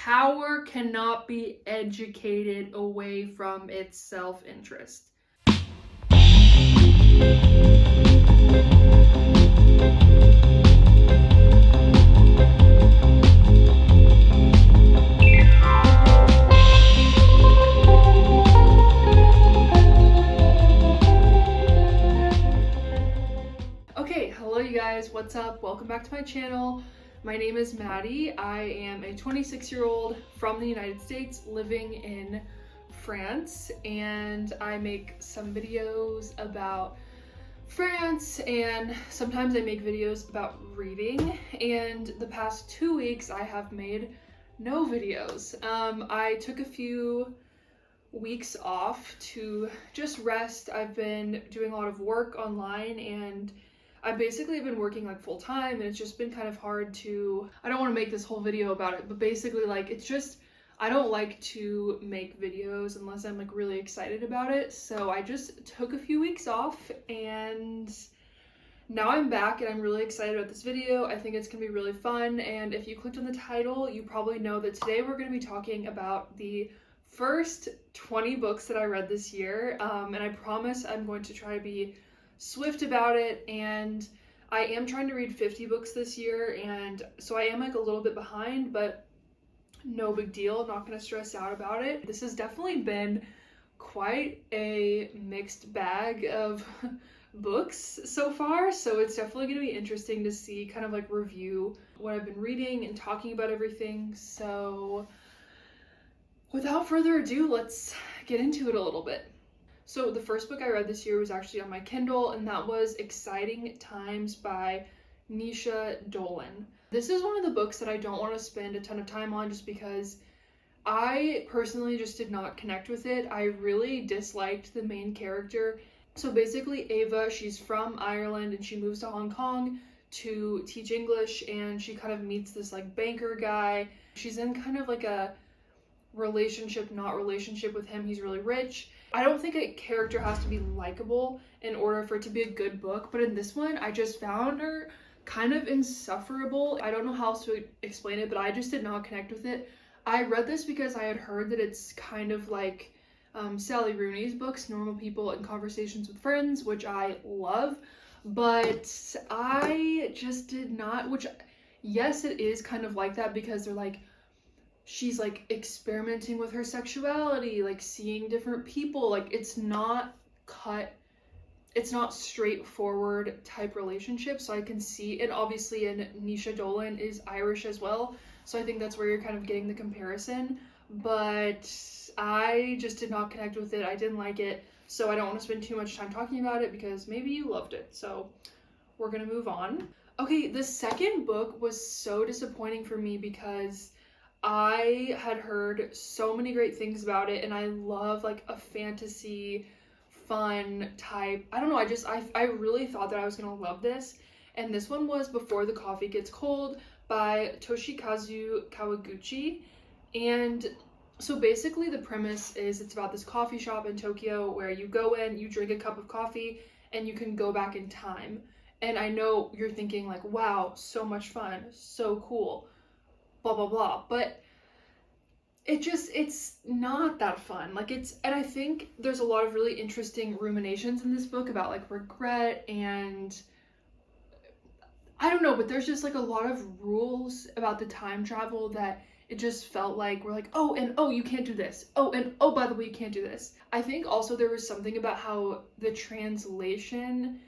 Power cannot be educated away from its self-interest. Okay, hello you guys, what's up? Welcome back to my channel. My name is Maddie. I am a 26-year-old from the United States living in France, and I make some videos about France, and sometimes I make videos about reading, and the past 2 weeks I have made no videos. I took a few weeks off to just rest. I've been doing a lot of work online, and I've basically been working like full time, and it's just been kind of hard to, I don't want to make this whole video about it, but basically like it's just, I don't like to make videos unless I'm like really excited about it. So I just took a few weeks off, and now I'm back and I'm really excited about this video. I think it's gonna be really fun, and if you clicked on the title, you probably know that today we're gonna be talking about the first 20 books that I read this year, and I promise I'm going to try to be swift about it, and I am trying to read 50 books this year, and so I am like a little bit behind, but no big deal. I'm not going to stress out about it. This has definitely been quite a mixed bag of books so far, so it's definitely going to be interesting to see, kind of like review what I've been reading and talking about everything. So without further ado, let's get into it a little bit. So the first book I read this year was actually on my Kindle, and that was Exciting Times by Naoise Dolan. This is one of the books that I don't want to spend a ton of time on just because I personally just did not connect with it. I really disliked the main character. So basically Ava, she's from Ireland and she moves to Hong Kong to teach English, and she kind of meets this like banker guy. She's in kind of like a relationship, not relationship with him. He's really rich. I don't think a character has to be likable in order for it to be a good book, but in this one, I just found her kind of insufferable. I don't know how else to explain it, but I just did not connect with it. I read this because I had heard that it's kind of like Sally Rooney's books, Normal People and Conversations with Friends, which I love, but I just did not, which, yes, it is kind of like that because they're like, she's like experimenting with her sexuality, like seeing different people, like it's not straightforward type relationship. So I can see, and obviously and Naoise Dolan is Irish as well, so I think that's where you're kind of getting the comparison, but I just did not connect with it. I didn't like it, so I don't want to spend too much time talking about it because maybe you loved it, so we're gonna move on. Okay, the second book was so disappointing for me because I had heard so many great things about it, and I love like a fantasy fun type. I don't know, I really thought that I was gonna love this, and this one was Before the Coffee Gets Cold by Toshikazu Kawaguchi. And so basically the premise is it's about this coffee shop in Tokyo where you go in, you drink a cup of coffee, and you can go back in time. And I know you're thinking like, wow, so much fun, so cool, blah blah blah, but it's not that fun. Like and I think there's a lot of really interesting ruminations in this book about like regret, and I don't know, but there's just like a lot of rules about the time travel that it just felt like we're like, oh, and oh, you can't do this, oh, and oh, by the way, you can't do this. I think also there was something about how the translation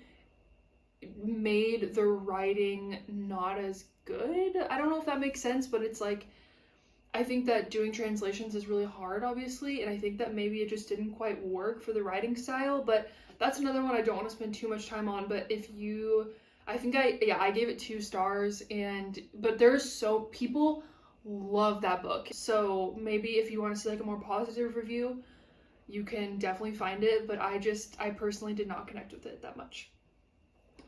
made the writing not as good. I don't know if that makes sense, but it's like, I think that doing translations is really hard, obviously, and I think that maybe it just didn't quite work for the writing style, but that's another one I don't want to spend too much time on. But if you, I think I gave it 2 stars, but people love that book, so maybe if you want to see like a more positive review, you can definitely find it, but I personally did not connect with it that much.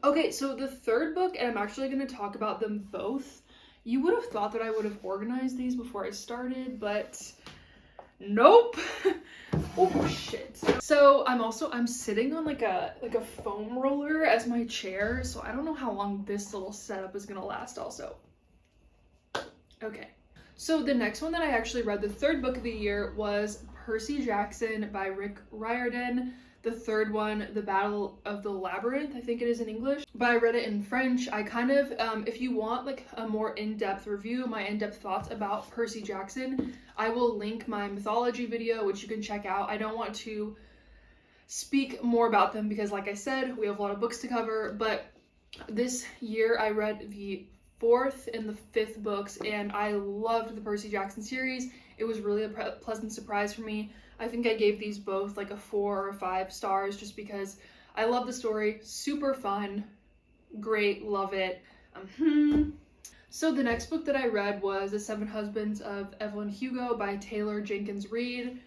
Okay, so the third book, and I'm actually going to talk about them both. You would have thought that I would have organized these before I started, but nope. Oh shit. So I'm sitting on like a foam roller as my chair, so I don't know how long this little setup is gonna last also. Okay. So the next one that I actually read, the third book of the year, was Percy Jackson by Riordan. The third one, The Battle of the Labyrinth, I think it is in English, but I read it in French. I kind of, if you want like a more in-depth review, my in-depth thoughts about Percy Jackson, I will link my mythology video, which you can check out. I don't want to speak more about them because, like I said, we have a lot of books to cover, but this year I read the fourth and the fifth books, and I loved the Percy Jackson series. It was really a pleasant surprise for me. I think I gave these both like a 4 or 5 stars just because I love the story. Super fun, great, love it. So the next book that I read was The Seven Husbands of Evelyn Hugo by Taylor Jenkins Reid.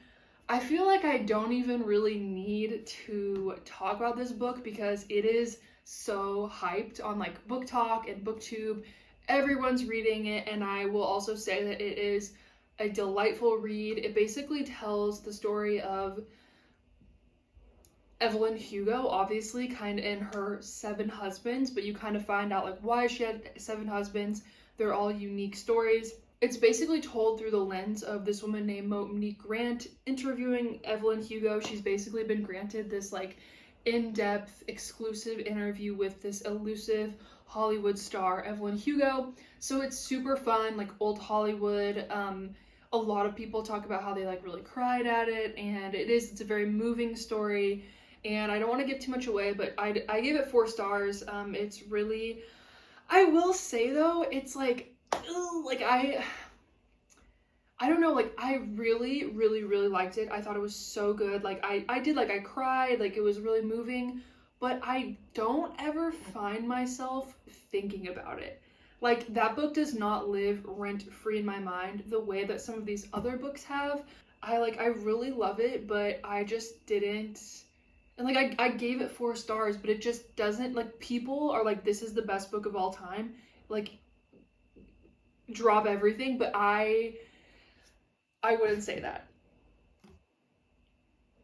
I feel like I don't even really need to talk about this book because it is so hyped on like Book Talk and BookTube. Everyone's reading it, and I will also say that it is a delightful read. It basically tells the story of Evelyn Hugo, obviously kind of in her 7 husbands, but you kind of find out like why she had 7 husbands. They're all unique stories. It's basically told through the lens of this woman named Monique Grant interviewing Evelyn Hugo. She's basically been granted this like in-depth exclusive interview with this elusive Hollywood star, Evelyn Hugo. So it's super fun, like old Hollywood. A lot of people talk about how they like really cried at it, and it's a very moving story, and I don't want to give too much away, but I gave it 4 stars. It's really, I will say though, it's like, like I don't know, like I really liked it. I thought it was so good. Like I cried, like it was really moving, but I don't ever find myself thinking about it. Like that book does not live rent-free in my mind the way that some of these other books have. I really love it, but I just didn't. And like I gave it 4 stars, but it just doesn't, like people are like, this is the best book of all time. Like drop everything, but I wouldn't say that.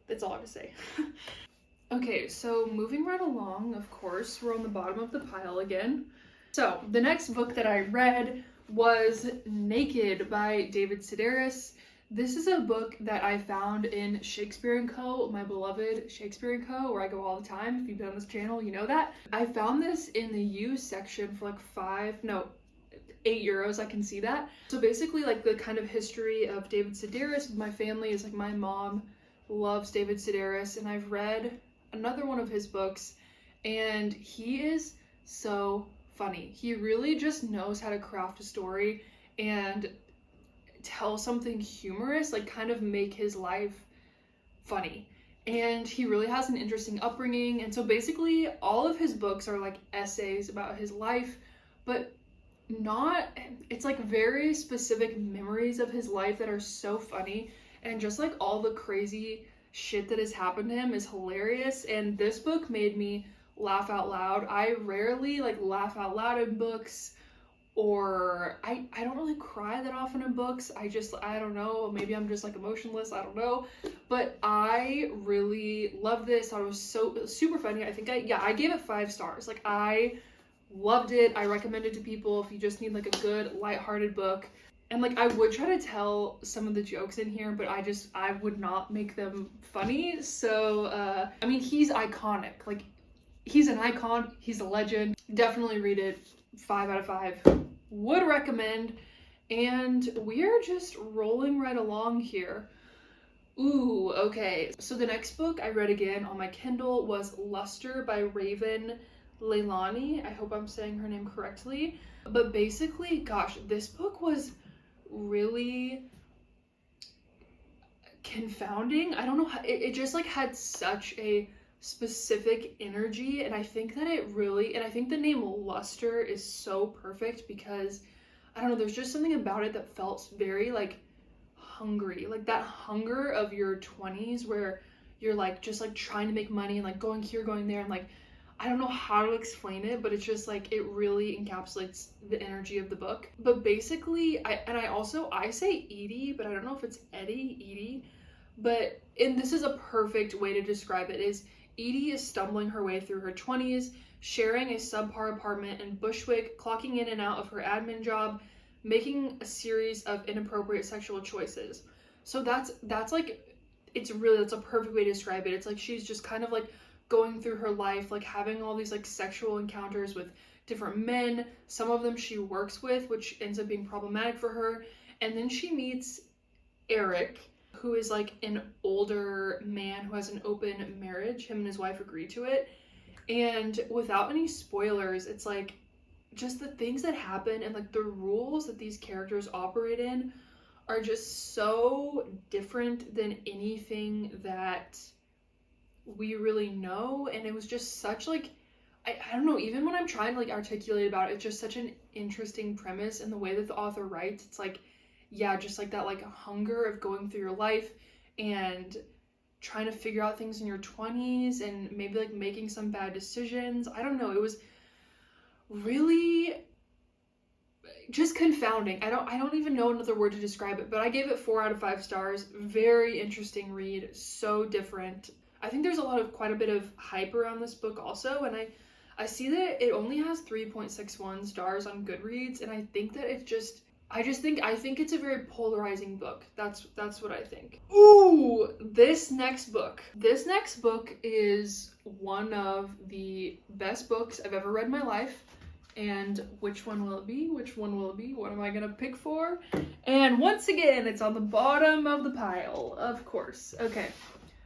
That's all I have to say. Okay, so moving right along, of course, we're on the bottom of the pile again. So the next book that I read was Naked by David Sedaris. This is a book that I found in Shakespeare & Co., my beloved Shakespeare & Co., where I go all the time. If you've been on this channel, you know that. I found this in the used section for like 8 euros. I can see that. So basically like the kind of history of David Sedaris with my family is like my mom loves David Sedaris, and I've read another one of his books, and he is so funny. He really just knows how to craft a story and tell something humorous, like kind of make his life funny. And he really has an interesting upbringing, and so basically all of his books are like essays about his life, but it's like very specific memories of his life that are so funny, and just like all the crazy shit that has happened to him is hilarious. And this book made me laugh out loud. I rarely like laugh out loud in books, or I don't really cry that often in books. I don't know, maybe I'm just like emotionless, I don't know, but I really love this. I was so super funny. I think I gave it 5 stars. Like I loved it. I recommend it to people if you just need like a good lighthearted book. And like I would try to tell some of the jokes in here, but I would not make them funny. So I mean, he's iconic. Like he's an icon, he's a legend. Definitely read it. 5 out of 5. Would recommend. And we're just rolling right along here. Ooh, okay. So the next book I read again on my Kindle was Luster by Raven Leilani. I hope I'm saying her name correctly. But basically, gosh, this book was really confounding. I don't know how, it just like had such a specific energy, and I think that I think the name Luster is so perfect because I don't know, there's just something about it that felt very like hungry, like that hunger of your 20s where you're like just like trying to make money and like going here, going there, and like I don't know how to explain it, but it's just like it really encapsulates the energy of the book. But basically, I say Edie, but I don't know if it's Edie, but this is a perfect way to describe it, is Edie is stumbling her way through her 20s, sharing a subpar apartment in Bushwick, clocking in and out of her admin job, making a series of inappropriate sexual choices. So that's like, that's a perfect way to describe it. It's like she's just kind of like going through her life, like having all these like sexual encounters with different men. Some of them she works with, which ends up being problematic for her. And then she meets Eric, who is like an older man who has an open marriage. Him and his wife agree to it. And without any spoilers, it's like just the things that happen and like the rules that these characters operate in are just so different than anything that we really know. And it was just such like, I don't know, even when I'm trying to like articulate about it, it's just such an interesting premise, and the way that the author writes, it's like, yeah, just like that like hunger of going through your life and trying to figure out things in your 20s and maybe like making some bad decisions. I don't know, it was really just confounding. I don't even know another word to describe it, but I gave it 4 out of 5 stars. Very interesting read, so different. I think there's quite a bit of hype around this book also, and I see that it only has 3.61 stars on Goodreads, and I think that I think it's a very polarizing book. That's what I think. Ooh, this next book is one of the best books I've ever read in my life. And which one will it be? What am I gonna pick for? And once again, it's on the bottom of the pile, of course. Okay.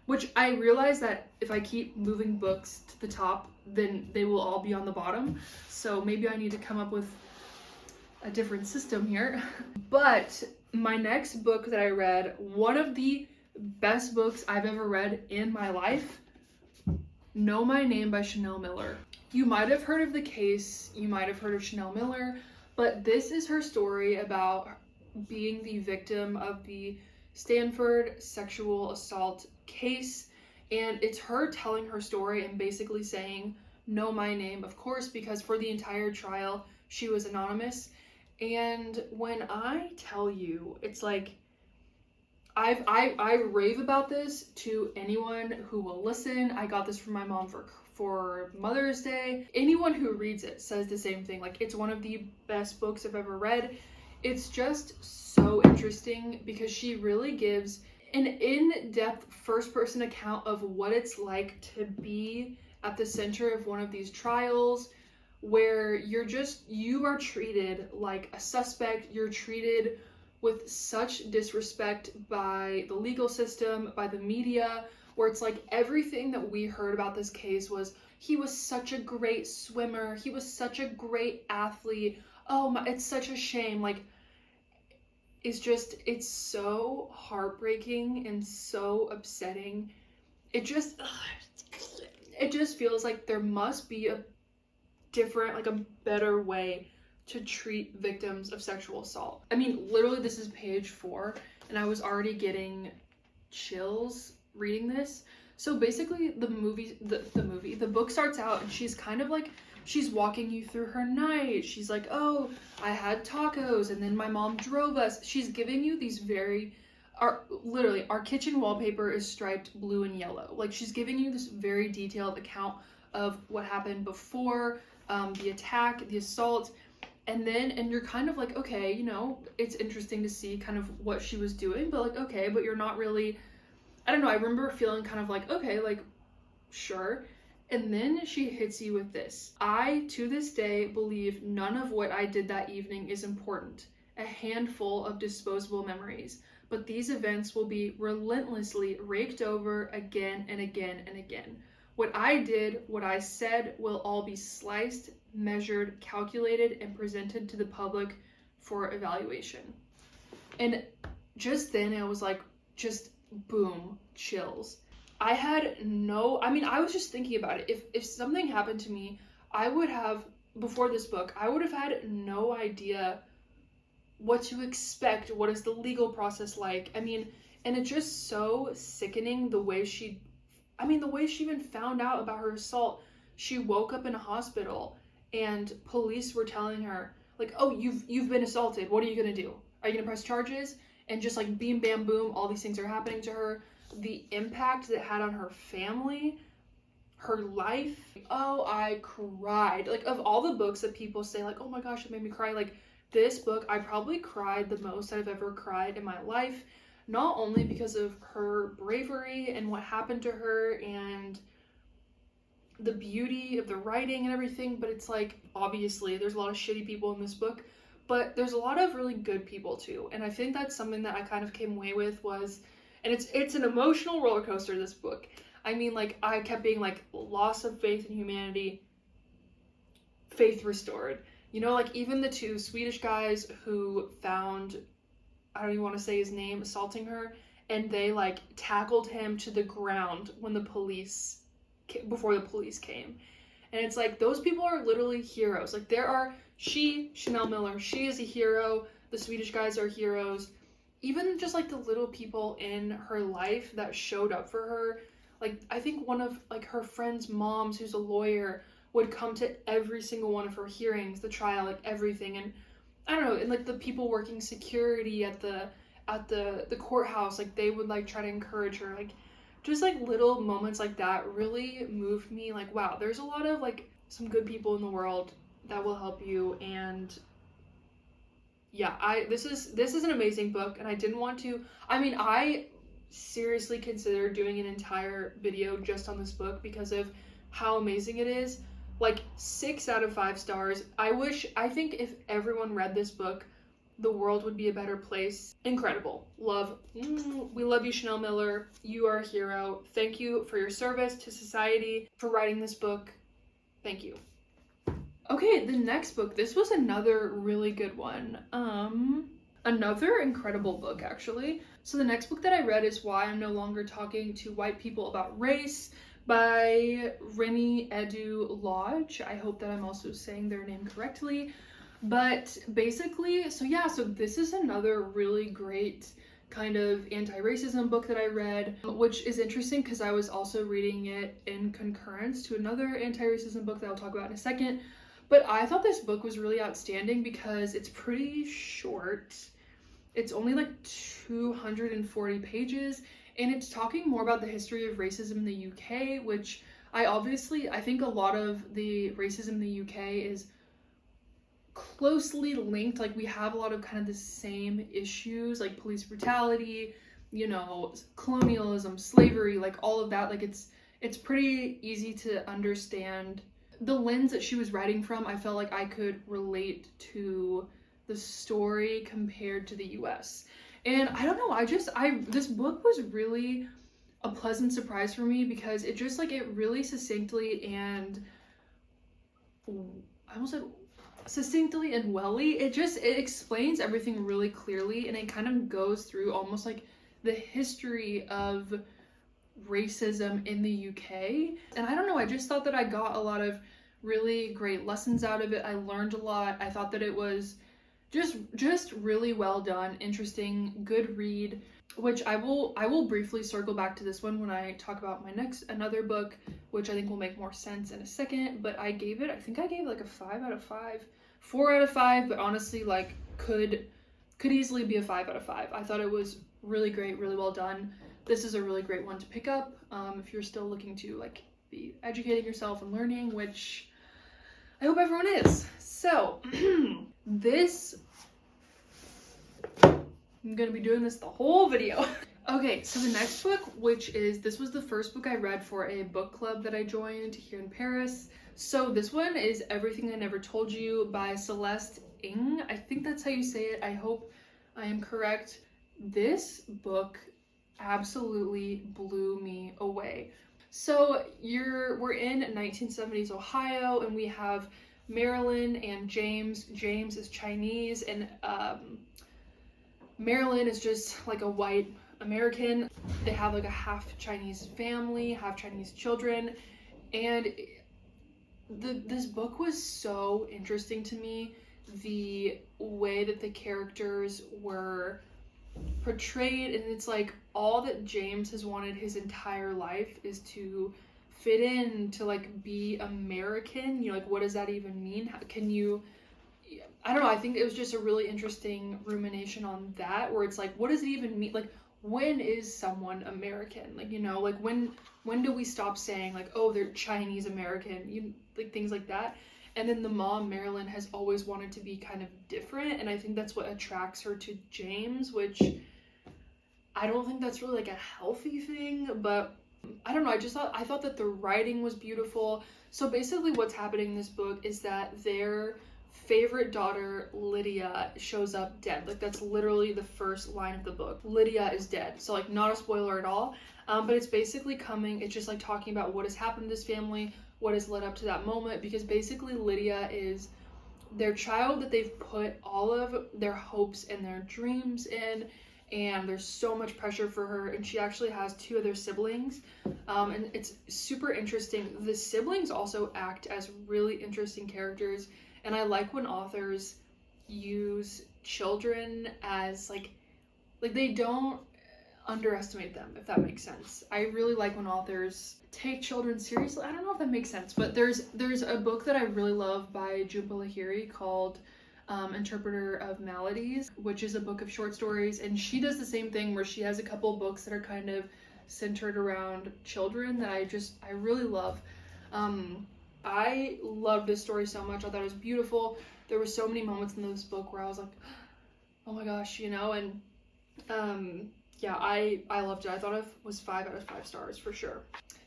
Which I realize that if I keep moving books to the top, then they will all be on the bottom. So maybe I need to come up with a different system here. But my next book that I read, one of the best books I've ever read in my life, Know My Name by Chanel Miller. You might have heard of the case, you might have heard of Chanel Miller, but this is her story about being the victim of the Stanford sexual assault case. And it's her telling her story and basically saying, know my name, of course, because for the entire trial, she was anonymous. And when I tell you, it's like, I rave about this to anyone who will listen. I got this from my mom for Mother's Day. Anyone who reads it says the same thing. Like, it's one of the best books I've ever read. It's just so interesting because she really gives an in-depth first-person account of what it's like to be at the center of one of these trials, where you are treated like a suspect. You're treated with such disrespect by the legal system, by the media, where it's like everything that we heard about this case was, he was such a great swimmer, he was such a great athlete, oh my, it's such a shame. Like, it's so heartbreaking and so upsetting. It just feels like there must be a different, like a better way to treat victims of sexual assault. I mean, literally this is page 4 and I was already getting chills reading this. So basically the book starts out and she's kind of like, she's walking you through her night. She's like, oh, I had tacos and then my mom drove us. She's giving you these literally our kitchen wallpaper is striped blue and yellow. Like, she's giving you this very detailed account of what happened before the attack, the assault. And you're kind of like, okay, you know, it's interesting to see kind of what she was doing, but like, okay, but you're not really, I don't know, I remember feeling kind of like, okay, like, sure. And then she hits you with this. I, to this day, believe none of what I did that evening is important. A handful of disposable memories. But these events will be relentlessly raked over again and again and again. What I did, what I said, will all be sliced, measured, calculated, and presented to the public for evaluation. And just then I was like, just boom, chills. I was just thinking about it. If something happened to me, I would have, before this book, I would have had no idea what to expect. What is the legal process like? I mean, and it's just so sickening the way she even found out about her assault. She woke up in a hospital and police were telling her, like, oh, you've been assaulted. What are you gonna do? Are you gonna press charges? And just like beam, bam, boom, all these things are happening to her. The impact that had on her family, her life. Oh, I cried. Like, of all the books that people say, like, oh my gosh, it made me cry, like, This book, I probably cried the most I've ever cried in my life, not only because of her bravery and what happened to her and the beauty of the writing and everything, but it's like, obviously there's a lot of shitty people in this book, but there's a lot of really good people too. And I think that's something that I kind of came away with was, and it's an emotional roller coaster, this book. I mean, like, I kept being like, loss of faith in humanity, faith restored. You know, like, even the two Swedish guys who found, I don't even want to say his name, assaulting her, and they like tackled him to the ground when before the police came. And it's like, those people are literally heroes. Like, Chanel Miller, she is a hero. The Swedish guys are heroes. Even just like the little people in her life that showed up for her. Like, I think one of like her friend's moms, who's a lawyer, would come to every single one of her hearings, the trial, like everything. And I don't know, and like the people working security at the courthouse, like they would like try to encourage her. Like, just like little moments like that really moved me. Like, wow, there's a lot of like some good people in the world that will help you. And yeah, this is an amazing book, and I didn't want to, I mean, I seriously considered doing an entire video just on this book because of how amazing it is. Like, 6 out of 5 stars. I think if everyone read this book, the world would be a better place. Incredible. Love. We love you, Chanel Miller. You are a hero. Thank you for your service to society, for writing this book. Thank you. Okay, the next book. This was another really good one. Another incredible book, actually. So the next book that I read is Why I'm No Longer Talking to White People About Race by Reni Eddo-Lodge. I hope that I'm also saying their name correctly. But basically, so this is another really great kind of anti-racism book that I read, which is interesting because I was also reading it in concurrence to another anti-racism book that I'll talk about in a second. But I thought this book was really outstanding because it's pretty short. It's only like 240 pages, and it's talking more about the history of racism in the UK, which I think a lot of the racism in the UK is closely linked. Like, we have a lot of kind of the same issues, like police brutality, you know, colonialism, slavery, like all of that. Like, it's pretty easy to understand. The lens that she was writing from, I felt like I could relate to the story compared to the US. And I don't know, this book was really a pleasant surprise for me because it just like, it really succinctly and welly, it explains everything really clearly, and it kind of goes through almost like the history of racism in the UK. And I don't know, I just thought that I got a lot of really great lessons out of it. I learned a lot. I thought that it was just really well done, interesting, good read, which I will briefly circle back to this one when I talk about another book, which I think will make more sense in a second. But I think I gave like a 5 out of 5, 4 out of 5, but honestly, like, could easily be a 5 out of 5. I thought it was really great, really well done. This is a really great one to pick up if you're still looking to like be educating yourself and learning, which I hope everyone is. So I'm gonna be doing this the whole video. Okay, so the next book, this was the first book I read for a book club that I joined here in Paris. So this one is Everything I Never Told You by Celeste Ng. I think that's how you say it. I hope I am correct. This book absolutely blew me away. So we're in 1970s Ohio, and we have Marilyn and James. James is Chinese, and Marilyn is just like a white American. They have like a half Chinese family, half Chinese children, and this book was so interesting to me. The way that the characters were portrayed, and it's like all that James has wanted his entire life is to fit in, to like be American. You know, like, what does that even mean? I don't know, I think it was just a really interesting rumination on that, where it's like, what does it even mean? Like, when is someone American? Like, you know, like when do we stop saying like, oh, they're Chinese American, like things like that. And then the mom, Marilyn, has always wanted to be kind of different, and I think that's what attracts her to James, which I don't think that's really like a healthy thing, but I don't know, I thought that the writing was beautiful. So basically what's happening in this book is that their favorite daughter, Lydia, shows up dead. Like, that's literally the first line of the book. Lydia is dead. So, like, not a spoiler at all. But it's basically it's just like talking about what has happened to this family, what has led up to that moment, because basically Lydia is their child that they've put all of their hopes and their dreams in, and there's so much pressure for her, and she actually has 2 other siblings, and it's super interesting. The siblings also act as really interesting characters, and I like when authors use children as like they don't underestimate them, if that makes sense. I really like when authors take children seriously. I don't know if that makes sense, but there's a book that I really love by Jhumpa Lahiri called Interpreter of Maladies, which is a book of short stories, and she does the same thing where she has a couple books that are kind of centered around children that I really love. I love this story so much. I thought it was beautiful. There were so many moments in this book where I was like, oh my gosh, you know, and yeah, I loved it. I thought it was 5 out of 5 stars for sure.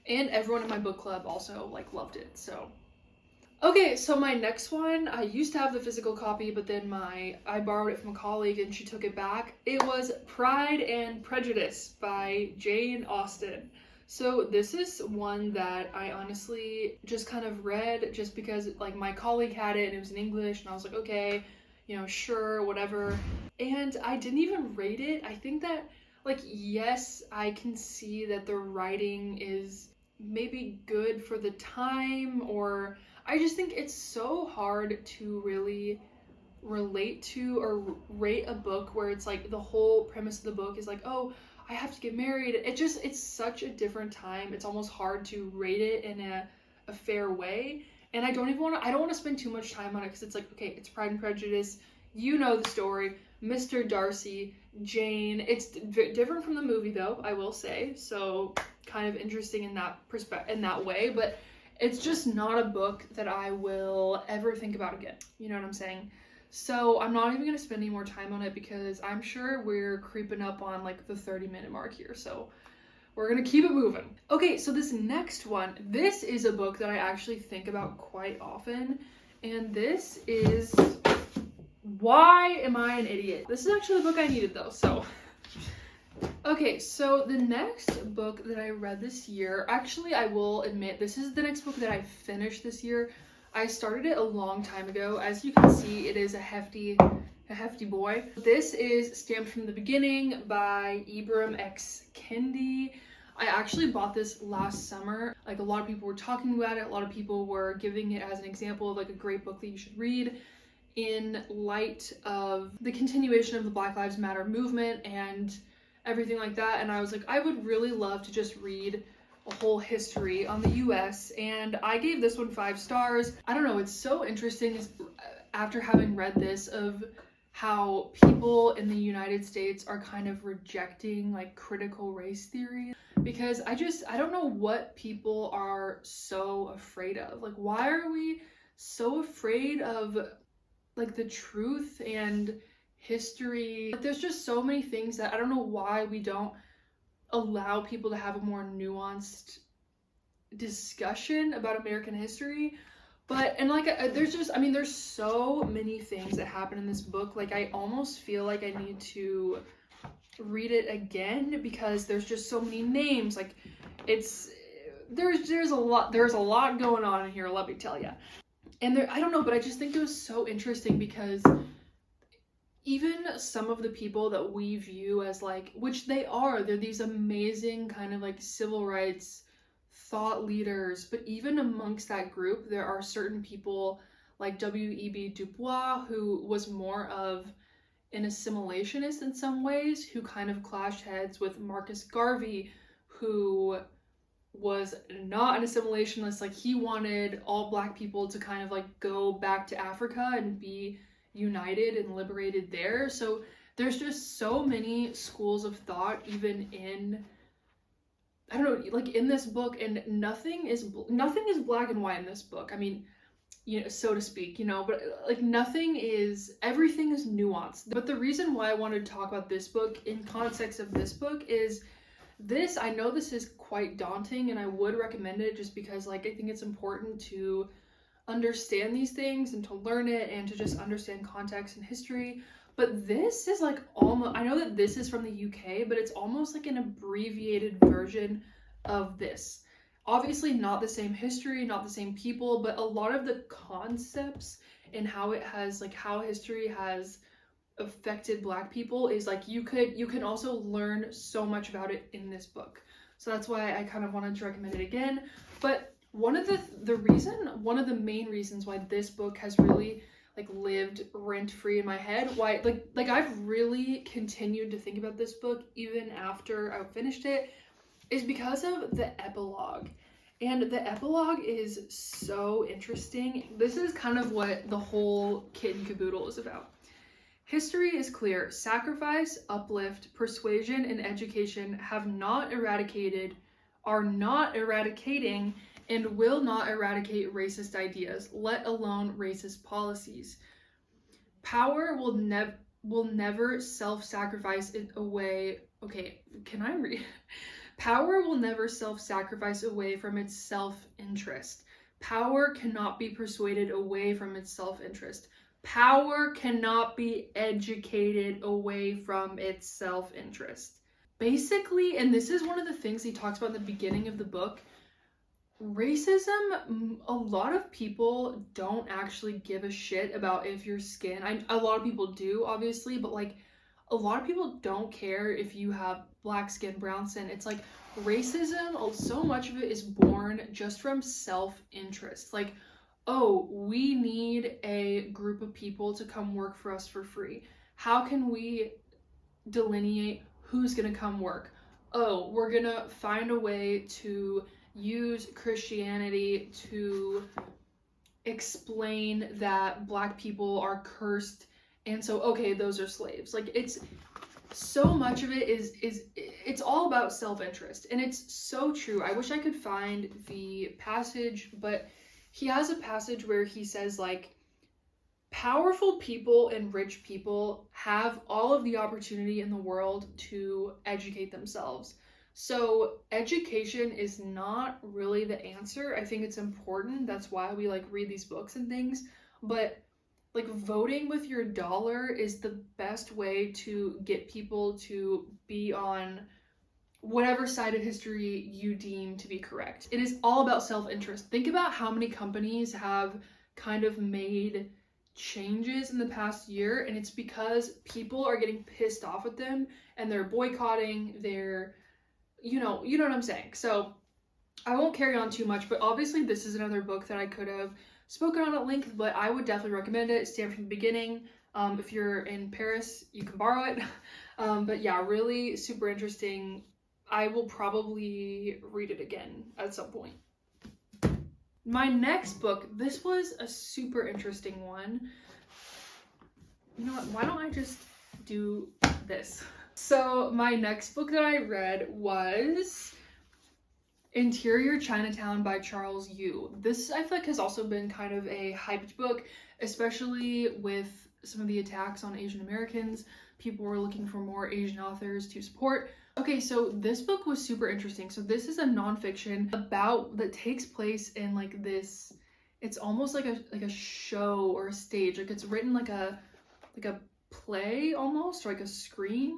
And everyone in my book club also like loved it, so. Okay, so my next one, I used to have the physical copy, but then I borrowed it from a colleague and she took it back. It was Pride and Prejudice by Jane Austen. So this is one that I honestly just kind of read just because like my colleague had it and it was in English, and I was like, okay, you know, sure, whatever. And I didn't even rate it. I think that, like, yes, I can see that the writing is maybe good for the time, or I just think it's so hard to really relate to or rate a book where it's like the whole premise of the book is like, oh, I have to get married. It's such a different time. It's almost hard to rate it in a fair way. And I don't want to spend too much time on it because it's like, okay, it's Pride and Prejudice. You know the story. Mr. Darcy, Jane. It's different from the movie though, I will say. So kind of interesting in that way, but it's just not a book that I will ever think about again. You know what I'm saying? So I'm not even going to spend any more time on it because I'm sure we're creeping up on like the 30-minute mark here. So we're going to keep it moving. Okay, so this next one, this is a book that I actually think about quite often. And this is Why Am I an Idiot? This is actually the book I needed though, so. Okay, so the next book that I read this year, actually I will admit, this is the next book that I finished this year. I started it a long time ago. As you can see, it is a hefty boy. This is Stamped from the Beginning by Ibram x Kendi. I actually bought this last summer. Like, a lot of people were talking about it. A lot of people were giving it as an example of like a great book that you should read in light of the continuation of the Black Lives Matter movement and everything like that. And I was like, I would really love to just read a whole history on the US, and I gave this one 5 stars. I don't know, it's so interesting after having read this of how people in the United States are kind of rejecting like critical race theory, because I don't know what people are so afraid of. Like, why are we so afraid of like the truth and history? Like, there's just so many things that I don't know why we don't allow people to have a more nuanced discussion about American history. But, and like, there's so many things that happen in this book. Like, I almost feel like I need to read it again because there's just so many names. Like, there's a lot going on in here, let me tell you. And I don't know, but I just think it was so interesting because even some of the people that we view as like, which they're these amazing kind of like civil rights thought leaders, but even amongst that group, there are certain people like W.E.B. Du Bois, who was more of an assimilationist in some ways, who kind of clashed heads with Marcus Garvey, who was not an assimilationist. Like, he wanted all Black people to kind of like go back to Africa and be united and liberated there. So there's just so many schools of thought even in, I don't know, like in this book, and nothing is black and white in this book. I mean, you know, so to speak, you know, but like everything is nuanced. But the reason why I wanted to talk about this book in context of this book is I know this is quite daunting, and I would recommend it just because like I think it's important to understand these things and to learn it and to just understand context and history. But this is like almost, I know that this is from the UK, but it's almost like an abbreviated version of this. Obviously not the same history, not the same people, but a lot of the concepts and how it has, like how history has affected Black people is like you can also learn so much about it in this book. So that's why I kind of wanted to recommend it again. But one of the main reasons why this book has really like lived rent-free in my head, why like I've really continued to think about this book even after I finished it, is because of the epilogue. And the epilogue is so interesting. This is kind of what the whole kit and caboodle is about. History is clear. Sacrifice, uplift, persuasion, and education have not eradicated, are not eradicating, and will not eradicate racist ideas, let alone racist policies. Power will never self-sacrifice it away. Okay, can I read? Power will never self-sacrifice away from its self-interest. Power cannot be persuaded away from its self-interest. Power cannot be educated away from its self-interest. Basically, and this is one of the things he talks about in the beginning of the book, racism, a lot of people don't actually give a shit about if your skin, a lot of people do, obviously, but like a lot of people don't care if you have black skin, brown skin. It's like racism, so much of it is born just from self-interest. Like, oh, we need a group of people to come work for us for free. How can we delineate who's gonna come work? Oh, we're gonna find a way to use Christianity to explain that black people are cursed, and so okay, those are slaves. Like, it's so much of it is it's all about self-interest, and it's so true. I wish I could find the passage, but he has a passage where he says like powerful people and rich people have all of the opportunity in the world to educate themselves. So education is not really the answer. I think it's important. That's why we like read these books and things. But like voting with your dollar is the best way to get people to be on whatever side of history you deem to be correct. It is all about self-interest. Think about how many companies have kind of made changes in the past year, and it's because people are getting pissed off at them and they're boycotting, they're you know what I'm saying. So I won't carry on too much, but obviously this is another book that I could have spoken on at length, but I would definitely recommend it. Stand from the beginning. If you're in Paris, you can borrow it. But yeah, really super interesting. I will probably read it again at some point. My next book, this was a super interesting one. You know what, why don't I just do this? So my next book that I read was Interior Chinatown by Charles Yu. This I feel like has also been kind of a hyped book, especially with some of the attacks on Asian Americans. People were looking for more Asian authors to support. Okay, so this book was super interesting. So this is a nonfiction that takes place in like this, it's almost like a show or a stage. Like it's written like a play almost, or like a script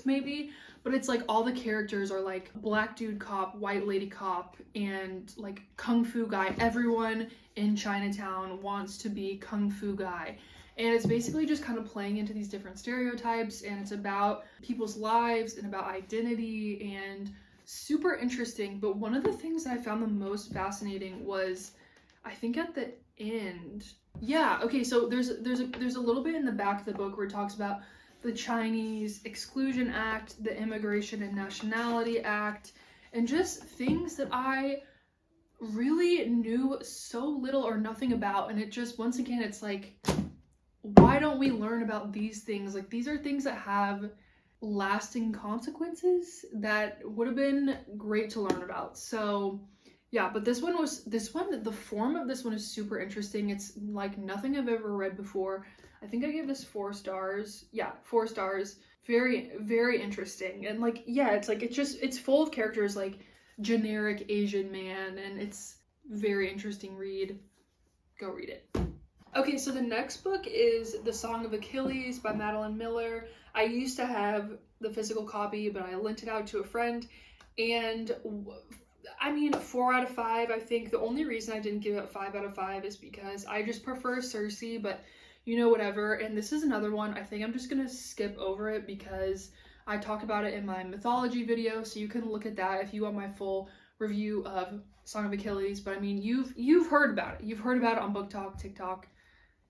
maybe, but it's like all the characters are like black dude cop, white lady cop, and like kung fu guy. Everyone in Chinatown wants to be kung fu guy. And it's basically just kind of playing into these different stereotypes, and it's about people's lives and about identity, and super interesting. But one of the things that I found the most fascinating was, I think at the end, yeah, okay, so there's a little bit in the back of the book where it talks about the Chinese Exclusion Act, the Immigration and Nationality Act, and just things that I really knew so little or nothing about. And it just, once again, it's like, why don't we learn about these things? Like, these are things that have lasting consequences that would have been great to learn about. So Yeah, but the form of this one is super interesting. It's like nothing I've ever read before. I think I gave this 4 stars. Yeah, 4 stars. Very, very interesting. And like, yeah, it's full of characters like generic Asian man, and it's very interesting read. Go read it. Okay, so the next book is The Song of Achilles by Madeline Miller. I used to have the physical copy, but I lent it out to a friend, and I mean, 4 out of 5. I think the only reason I didn't give it 5 out of 5 is because I just prefer Cersei, but you know, whatever. And this is another one. I think I'm just gonna skip over it because I talk about it in my mythology video, so you can look at that if you want my full review of Song of Achilles. But I mean, you've heard about it. You've heard about it on Book Talk, TikTok,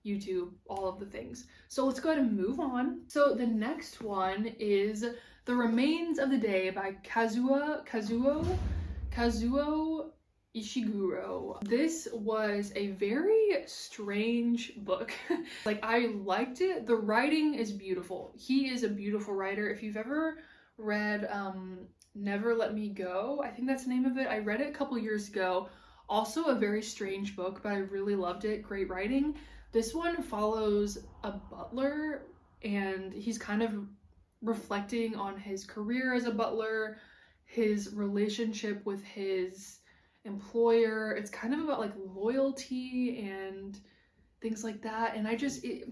YouTube, all of the things. So let's go ahead and move on. So the next one is The Remains of the Day by Kazuo Ishiguro. This was a very strange book. Like, I liked it. The writing is beautiful. He is a beautiful writer. If you've ever read Never Let Me Go, I think that's the name of it. I read it a couple years ago. Also a very strange book, but I really loved it. Great writing. This one follows a butler, and he's kind of reflecting on his career as a butler, his relationship with his employer. It's kind of about like loyalty and things like that. And just a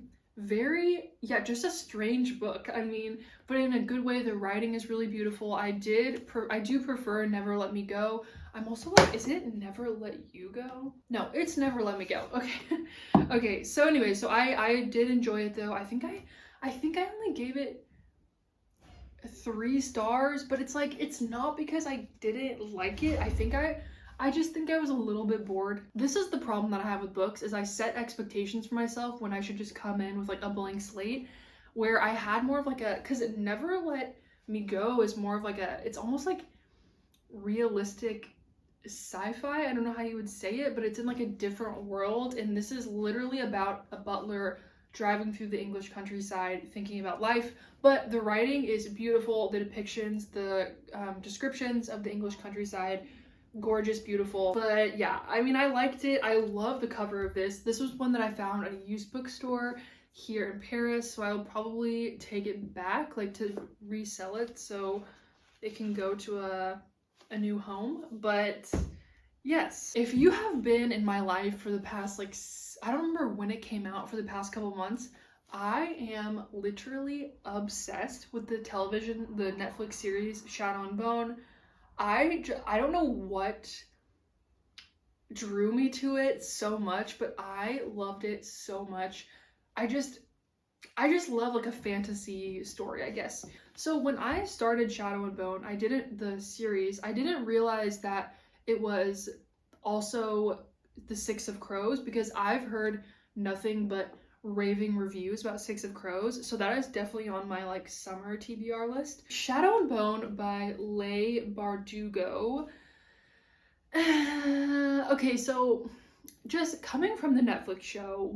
strange book. I mean, but in a good way. The writing is really beautiful. I do prefer Never Let Me Go. I'm also like, is it Never Let You Go? No, it's Never Let Me Go. Okay. Okay, so anyway, so I did enjoy it though. I think I only gave it 3 stars, but it's like, it's not because I didn't like it. I just think I was a little bit bored. This is the problem that I have with books, is I set expectations for myself when I should just come in with like a blank slate, where I had more of like because it Never Let Me Go is more of like it's almost like realistic sci-fi. I don't know how you would say it, but it's in like a different world, and this is literally about a butler driving through the English countryside thinking about life. But the writing is beautiful. The depictions, the descriptions of the English countryside, gorgeous, beautiful. But yeah, I mean, I liked it. I love the cover of this. This was one that I found at a used bookstore here in Paris, so I'll probably take it back, like, to resell it so it can go to a new home. But yes, if you have been in my life for the past, like, I don't remember when it came out, for the past couple months, I am literally obsessed with the Netflix series Shadow and Bone. I don't know what drew me to it so much, but I loved it so much. I just love like a fantasy story, I guess. So when I started Shadow and Bone, I didn't realize that it was also the Six of Crows, because I've heard nothing but raving reviews about Six of Crows, so that is definitely on my like summer TBR list. Shadow and Bone by Leigh Bardugo. Okay, so just coming from the Netflix show,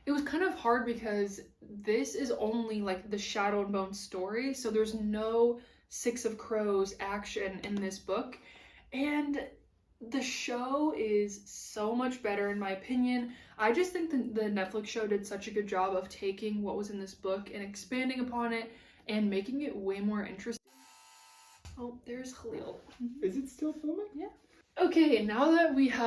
it was kind of hard because this is only like the Shadow and Bone story, so there's no Six of Crows action in this book, and the show is so much better in my opinion. I just think the Netflix show did such a good job of taking what was in this book and expanding upon it and making it way more interesting. Oh, there's Khalil. Is it still filming? Yeah. Okay, now that we've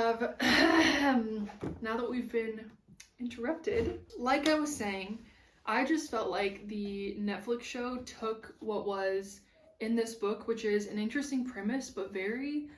been interrupted, like I was saying, I just felt like the Netflix show took what was in this book, which is an interesting premise, but very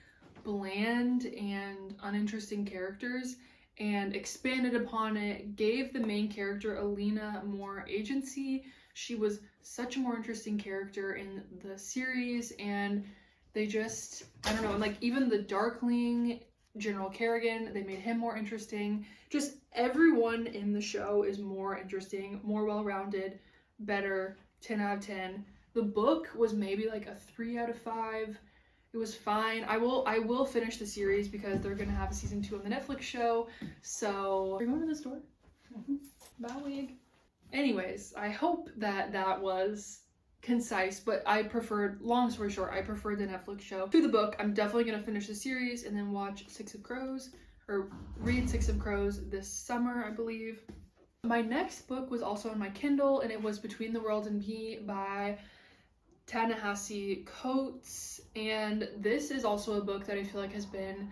bland and uninteresting characters, and expanded upon it, gave the main character Alina more agency. She was such a more interesting character in the series, and they just, I don't know, like even the Darkling, General Kerrigan, they made him more interesting. Just everyone in the show is more interesting, more well-rounded, better, 10 out of 10. The book was maybe like a 3 out of 5. It was fine. I will finish the series because they're gonna have a season 2 on the Netflix show. So, are you going to the store? Mm-hmm. Bye, wig. Anyways, I hope that was concise, but I preferred, long story short, I preferred the Netflix show to the book. I'm definitely gonna finish the series and then watch Six of Crows, or read Six of Crows this summer, I believe. My next book was also on my Kindle, and it was Between the World and Me by Ta-Nehisi Coates, and this is also a book that I feel like has been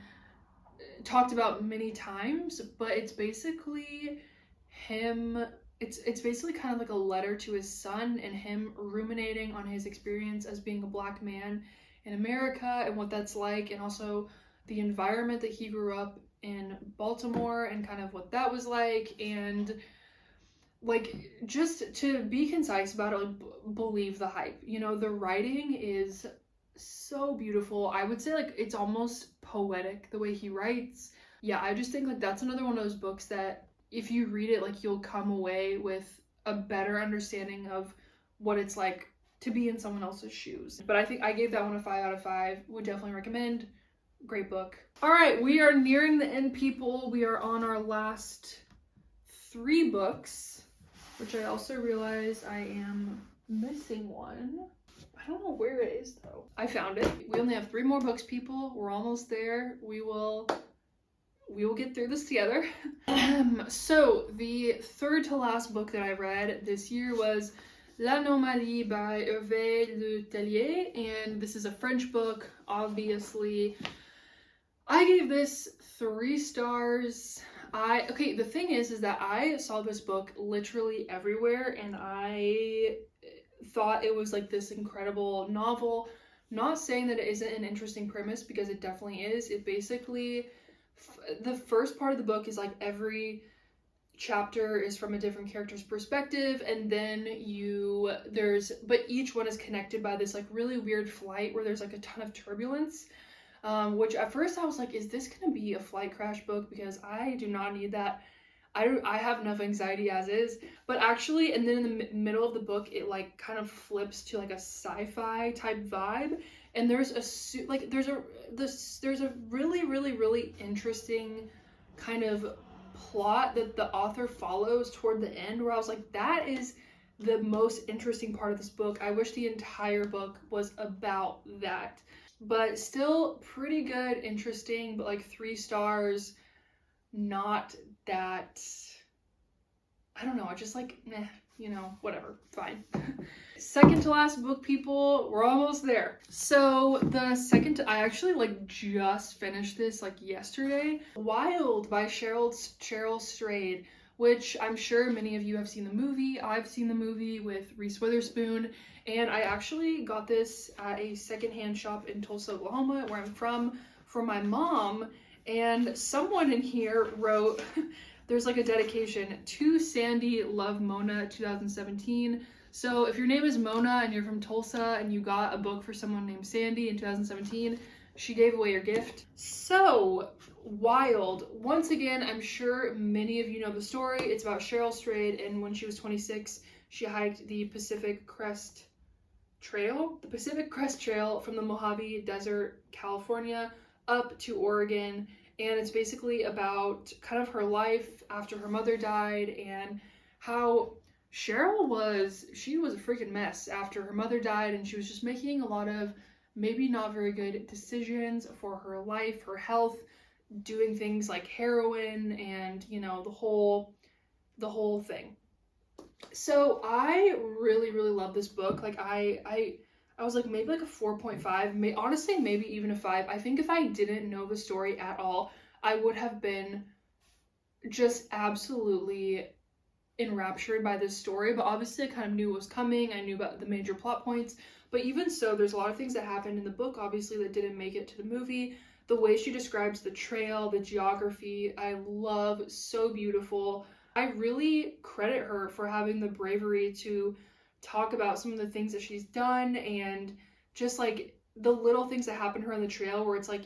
talked about many times, but it's basically him, it's basically kind of like a letter to his son and him ruminating on his experience as being a Black man in America and what that's like, and also the environment that he grew up in Baltimore and kind of what that was like. And like, just to be concise about it, like, believe the hype. You know, the writing is so beautiful. I would say like it's almost poetic the way he writes. Yeah, I just think like that's another one of those books that if you read it, like you'll come away with a better understanding of what it's like to be in someone else's shoes. But I think I gave that one a 5 out of 5. Would definitely recommend. Great book. All right, we are nearing the end, people. We are on our last 3 books, which I also realize I am missing one. I don't know where it is though. I found it. We only have 3 more books, people. We're almost there. We will get through this together. So the third to last book that I read this year was L'Anomalie by Hervé Le Tellier, and this is a French book, obviously. I gave this 3 stars. Okay, the thing is that I saw this book literally everywhere, and I thought it was like this incredible novel. Not saying that it isn't an interesting premise, because it definitely is. It basically, the first part of the book is like every chapter is from a different character's perspective, and then but each one is connected by this like really weird flight where there's like a ton of turbulence, which at first I was like, is this gonna be a flight crash book? Because I do not need that. I have enough anxiety as is. But actually, and then in the middle of the book, it like kind of flips to like a sci-fi type vibe, and there's a really interesting kind of plot that the author follows toward the end, where I was like, that is the most interesting part of this book. I wish the entire book was about that. But still pretty good, interesting, but like 3 stars. Not that, I don't know, I just like, meh, you know, whatever, fine. Second to last book, people, we're almost there. So the second, I actually like just finished this like yesterday. Wild by Cheryl Strayed, which I'm sure many of you have seen the movie. I've seen the movie with Reese Witherspoon, and I actually got this at a secondhand shop in Tulsa, Oklahoma, where I'm from my mom. And someone in here wrote, there's like a dedication to Sandy, love Mona 2017. So if your name is Mona and you're from Tulsa and you got a book for someone named Sandy in 2017, she gave away your gift. So Wild, once again, I'm sure many of you know the story. It's about Cheryl Strayed, and when she was 26, she hiked the Pacific Crest Trail from the Mojave Desert, California, up to Oregon, and it's basically about kind of her life after her mother died, and how Cheryl was a freaking mess after her mother died, and she was just making a lot of maybe not very good decisions for her life, her health, doing things like heroin, and you know, the whole thing. So I really love this book. Like I was like maybe like a 4.5, honestly maybe even a 5. I think if I didn't know the story at all, I would have been just absolutely enraptured by this story. But obviously I kind of knew what was coming. I knew about the major plot points, but even so, there's a lot of things that happened in the book obviously that didn't make it to the movie. The way she describes the trail, the geography, I love. So beautiful. I really credit her for having the bravery to talk about some of the things that she's done, and just like the little things that happen to her on the trail, where it's like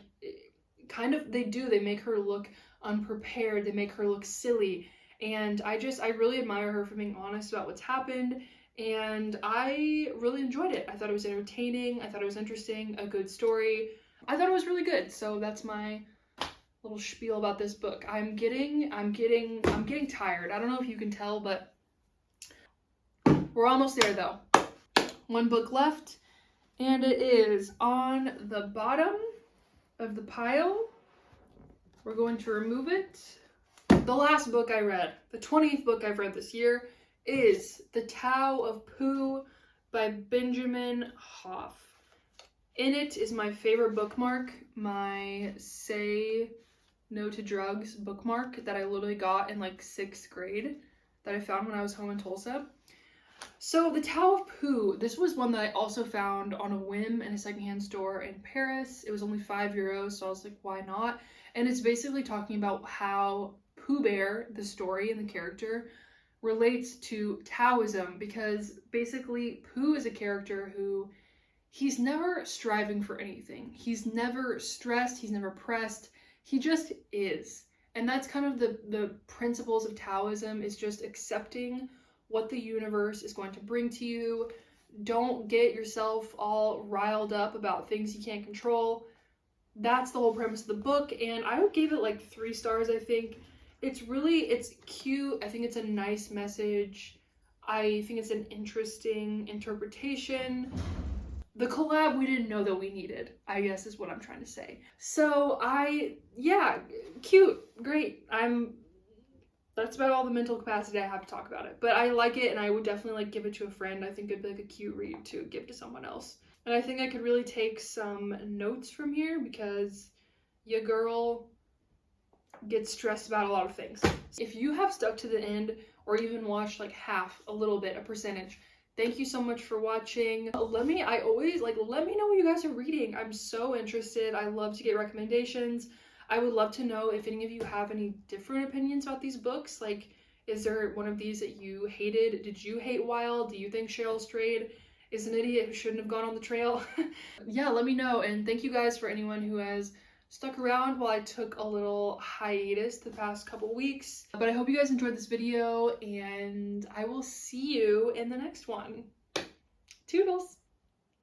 kind of they make her look unprepared, they make her look silly, and I really admire her for being honest about what's happened, and I really enjoyed it. I thought it was entertaining, I thought it was interesting, a good story. I thought it was really good. So that's my little spiel about this book. I'm getting tired. I don't know if you can tell, but we're almost there though. one book left, and it is on the bottom of the pile. We're going to remove it. The last book I read, the 20th book I've read this year, is The Tao of Pooh by Benjamin Hoff. In it is my favorite bookmark, my Say No to Drugs bookmark that I literally got in like 6th grade that I found when I was home in Tulsa. So The Tao of Pooh, this was one that I also found on a whim in a secondhand store in Paris. It was only €5, so I was like, why not? And it's basically talking about how Pooh Bear, the story and the character, relates to Taoism, because basically Pooh is a character who he's never striving for anything. He's never stressed, he's never pressed, he just is. And that's kind of the principles of Taoism, is just accepting what the universe is going to bring to you. Don't get yourself all riled up about things you can't control. That's the whole premise of the book, and I gave it like 3 stars, I think. It's cute. I think it's a nice message. I think it's an interesting interpretation. The collab we didn't know that we needed, I guess is what I'm trying to say. So yeah, cute, great. That's about all the mental capacity I have to talk about it. But I like it, and I would definitely like give it to a friend. I think it'd be like a cute read to give to someone else. And I think I could really take some notes from here, because your girl gets stressed about a lot of things. If you have stuck to the end, or even watched like half, a little bit, a percentage, thank you so much for watching. Let me know what you guys are reading. I'm so interested. I love to get recommendations. I would love to know if any of you have any different opinions about these books. Like, is there one of these that you hated? Did you hate Wild? Do you think Cheryl Strayed is an idiot who shouldn't have gone on the trail? Yeah, let me know. And thank you guys for anyone who has stuck around while I took a little hiatus the past couple weeks. But I hope you guys enjoyed this video, and I will see you in the next one. Toodles!